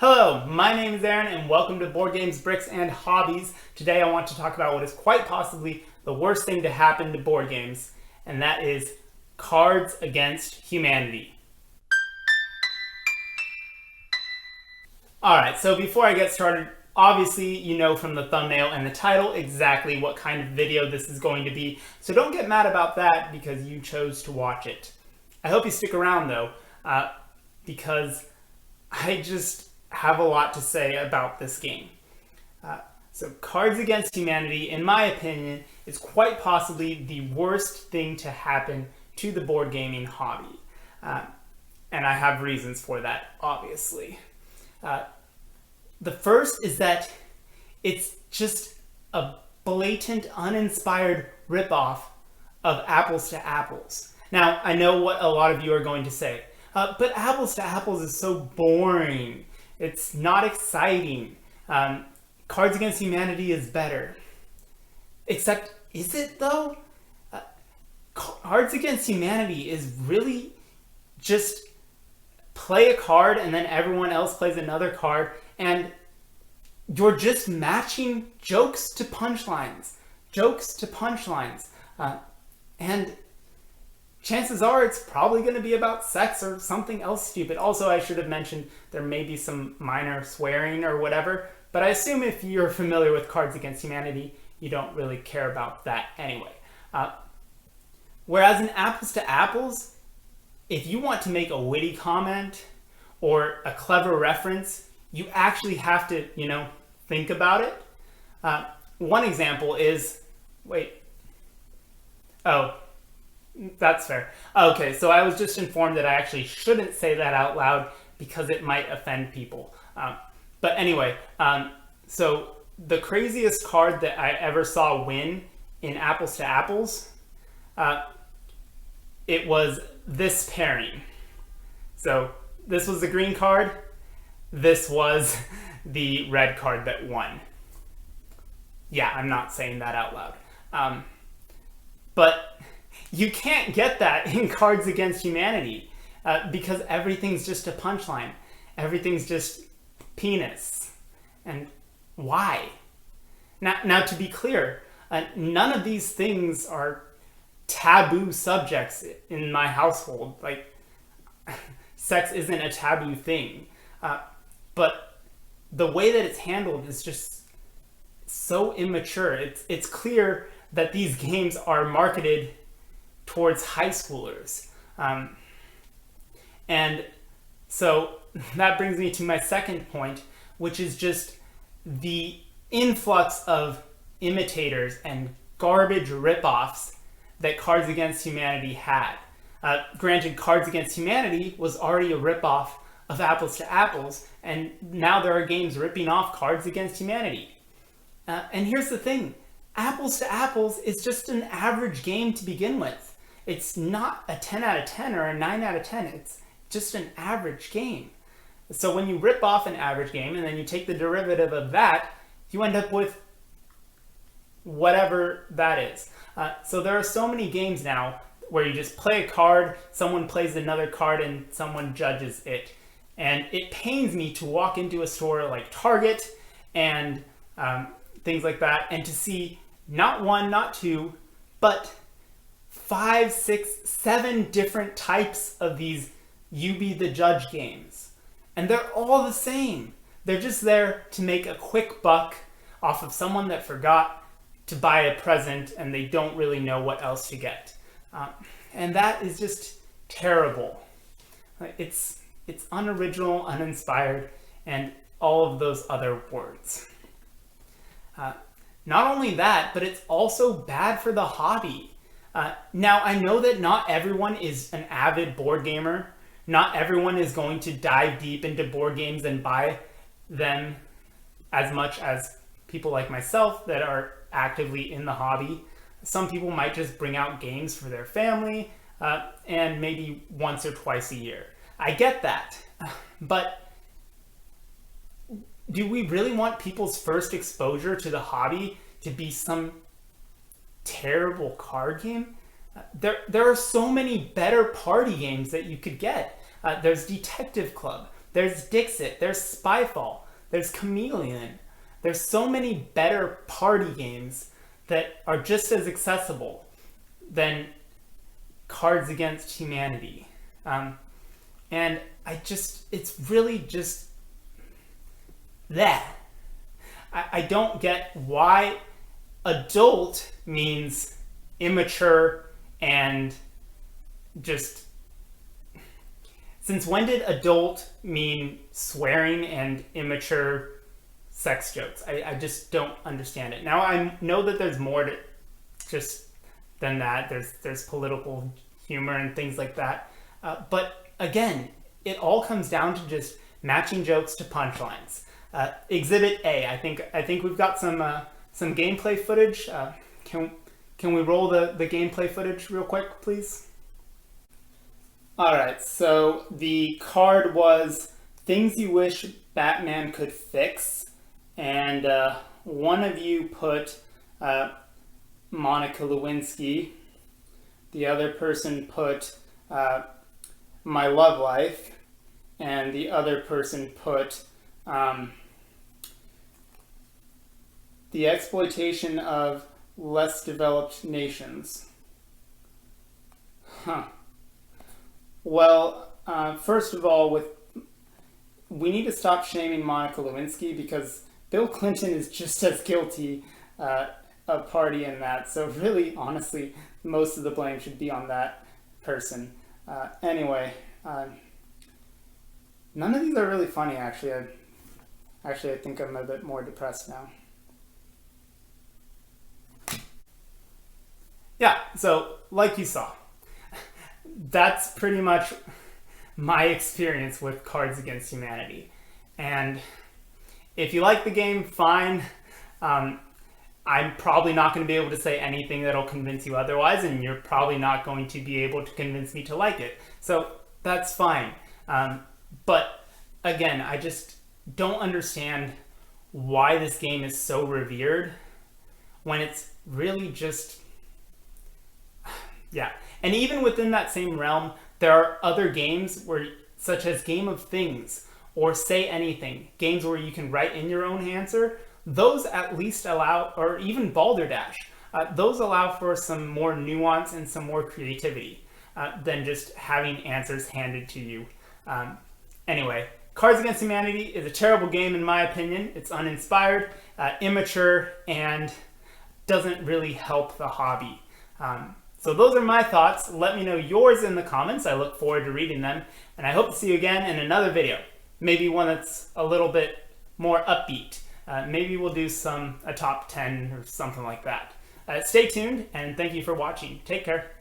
Hello, my name is Aaron and welcome to Board Games, Bricks, and Hobbies. Today I want to talk about what is quite possibly the worst thing to happen to board games, and that is Cards Against Humanity. Alright, so before I get started, obviously you know from the thumbnail and the title exactly what kind of video this is going to be, so don't get mad about that because you chose to watch it. I hope you stick around though, because I just have a lot to say about this game. So Cards Against Humanity, in my opinion, is quite possibly the worst thing to happen to the board gaming hobby. And I have reasons for that, obviously. The first is that it's just a blatant, uninspired ripoff of Apples to Apples. Now, I know what a lot of you are going to say, but Apples to Apples is so boring. It's not exciting. Cards Against Humanity is better. Except, is it though? Cards Against Humanity is really just play a card and then everyone else plays another card and you're just matching jokes to punchlines. Jokes to punchlines. And chances are it's probably going to be about sex or something else stupid. Also, I should have mentioned there may be some minor swearing or whatever, but I assume if you're familiar with Cards Against Humanity, you don't really care about that anyway. Whereas in Apples to Apples, if you want to make a witty comment or a clever reference, you actually have to, think about it. One example is, that's fair. Okay, so I was just informed that I actually shouldn't say that out loud because it might offend people. But anyway, so the craziest card that I ever saw win in Apples to Apples, it was this pairing. So this was the green card. This was the red card that won. Yeah, I'm not saying that out loud. But you can't get that in Cards Against Humanity because everything's just a punchline. Everything's just penis. And why? Now to be clear, none of these things are taboo subjects in my household. Like, sex isn't a taboo thing. But the way that it's handled is just so immature. It's clear that these games are marketed towards high schoolers. And so that brings me to my second point, which is just the influx of imitators and garbage ripoffs that Cards Against Humanity had. Granted, Cards Against Humanity was already a ripoff of Apples to Apples, and now there are games ripping off Cards Against Humanity. And here's the thing. Apples to Apples is just an average game to begin with. It's not a 10 out of 10 or a 9 out of 10. It's just an average game. So when you rip off an average game and then you take the derivative of that, you end up with whatever that is. So there are so many games now where you just play a card, someone plays another card, and someone judges it. And it pains me to walk into a store like Target and things like that and to see not one, not two, but 5, 6, 7 different types of these You Be the Judge games. And they're all the same. They're just there to make a quick buck off of someone that forgot to buy a present and they don't really know what else to get. And that is just terrible. It's unoriginal, uninspired, and all of those other words. Not only that, but it's also bad for the hobby. Now, I know that not everyone is an avid board gamer. Not everyone is going to dive deep into board games and buy them as much as people like myself that are actively in the hobby. Some people might just bring out games for their family and maybe once or twice a year. I get that, but do we really want people's first exposure to the hobby to be some terrible card game? There are so many better party games that you could get. There's Detective Club, There's Dixit, there's Spyfall, there's Chameleon. There's so many better party games that are just as accessible than Cards Against Humanity. And it's really just that. I don't get why adult means immature and just... Since when did adult mean swearing and immature sex jokes? I just don't understand it. Now I know that there's more to just than that. There's political humor and things like that. But again, it all comes down to just matching jokes to punchlines. Exhibit A. I think we've got some gameplay footage. Can we roll the gameplay footage real quick, please? All right. So the card was things you wish Batman could fix, and one of you put Monica Lewinsky. The other person put My Love Life, and the other person put the exploitation of less developed nations. Huh. Well, first of all, we need to stop shaming Monica Lewinsky because Bill Clinton is just as guilty a party in that. So really, honestly, most of the blame should be on that person. Anyway, none of these are really funny, actually. I think I'm a bit more depressed now. Yeah, so like you saw, that's pretty much my experience with Cards Against Humanity. And if you like the game, fine. I'm probably not going to be able to say anything that'll convince you otherwise, and you're probably not going to be able to convince me to like it. So that's fine. But again, I just don't understand why this game is so revered when it's really just... Yeah. And even within that same realm, there are other games such as Game of Things or Say Anything, games where you can write in your own answer. Those at least allow, or even Balderdash, those allow for some more nuance and some more creativity than just having answers handed to you. Anyway, Cards Against Humanity is a terrible game in my opinion. It's uninspired, immature, and doesn't really help the hobby. So those are my thoughts. Let me know yours in the comments. I look forward to reading them. And I hope to see you again in another video. Maybe one that's a little bit more upbeat. Maybe we'll do a top 10 or something like that. Stay tuned, and thank you for watching. Take care.